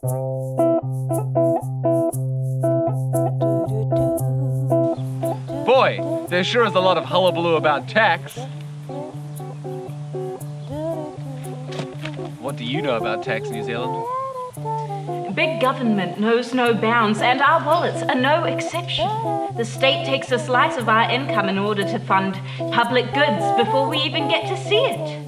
Boy, there sure is a lot of hullabaloo about tax. What do you know about tax, New Zealand? Big government knows no bounds, and our wallets are no exception. The state takes a slice of our income in order to fund public goods before we even get to see it.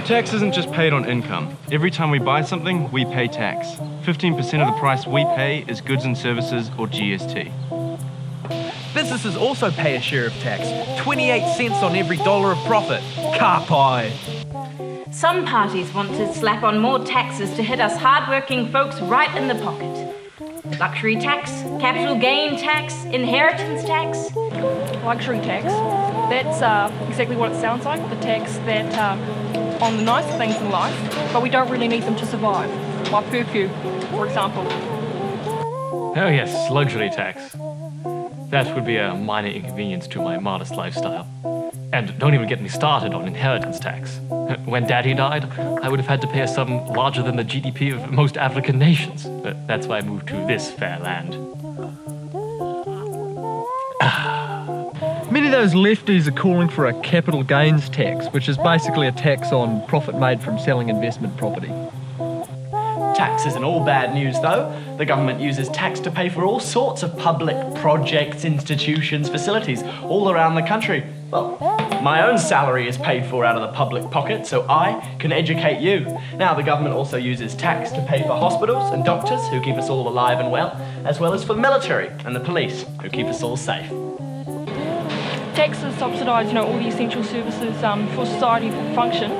Tax isn't just paid on income. Every time we buy something, we pay tax. 15% of the price we pay is goods and services, or GST. Businesses also pay a share of tax, 28 cents on every dollar of profit. Ka pai. Some parties want to slap on more taxes to hit us hard-working folks right in the pocket. Luxury tax, capital gain tax, inheritance tax. Luxury tax. That's exactly what it sounds like, the tax that on the nice things in life, but we don't really need them to survive, like perfume, for example. Oh yes, luxury tax. That would be a minor inconvenience to my modest lifestyle. And don't even get me started on inheritance tax. When Daddy died, I would have had to pay a sum larger than the GDP of most African nations. That's why I moved to this fair land. Many of those lefties are calling for a capital gains tax, which is basically a tax on profit made from selling investment property. Tax isn't all bad news though. The government uses tax to pay for all sorts of public projects, institutions, facilities all around the country. Well, my own salary is paid for out of the public pocket, so I can educate you. Now, the government also uses tax to pay for hospitals and doctors who keep us all alive and well as for military and the police who keep us all safe. Taxes subsidise, all the essential services for society to function.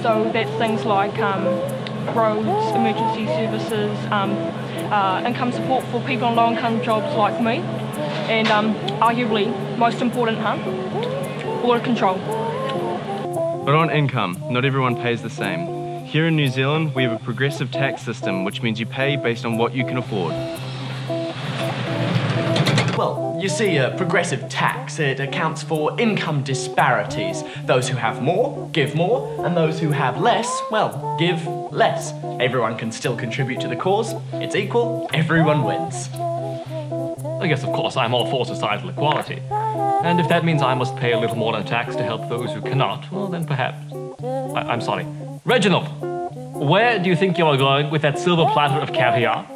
So that's things like roads, emergency services, income support for people on low-income jobs like me, and arguably, most important, border control. But on income, not everyone pays the same. Here in New Zealand, we have a progressive tax system, which means you pay based on what you can afford. Well, you see, a progressive tax, it accounts for income disparities. Those who have more, give more, and those who have less, well, give less. Everyone can still contribute to the cause. It's equal, everyone wins. I guess, of course, I'm all for societal equality. And if that means I must pay a little more in tax to help those who cannot, well, then perhaps. I'm sorry. Reginald, where do you think you're going with that silver platter of caviar?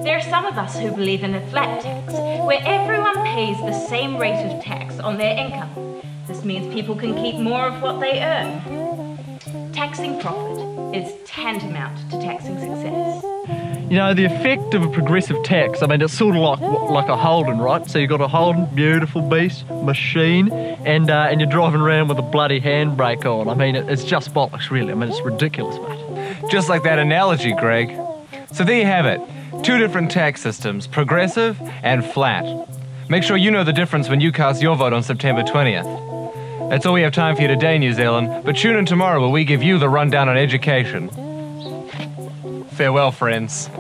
There are some of us who believe in a flat tax, where everyone pays the same rate of tax on their income. This means people can keep more of what they earn. Taxing profit is tantamount to taxing success. The effect of a progressive tax, it's sort of like a Holden, right? So you've got a Holden, beautiful beast, machine, and you're driving around with a bloody handbrake on. It's just bollocks, really. It's ridiculous, mate. Just like that analogy, Greg. So there you have it. 2 different tax systems, progressive and flat. Make sure you know the difference when you cast your vote on September 20th. That's all we have time for you today, New Zealand, but tune in tomorrow where we give you the rundown on education. Farewell, friends.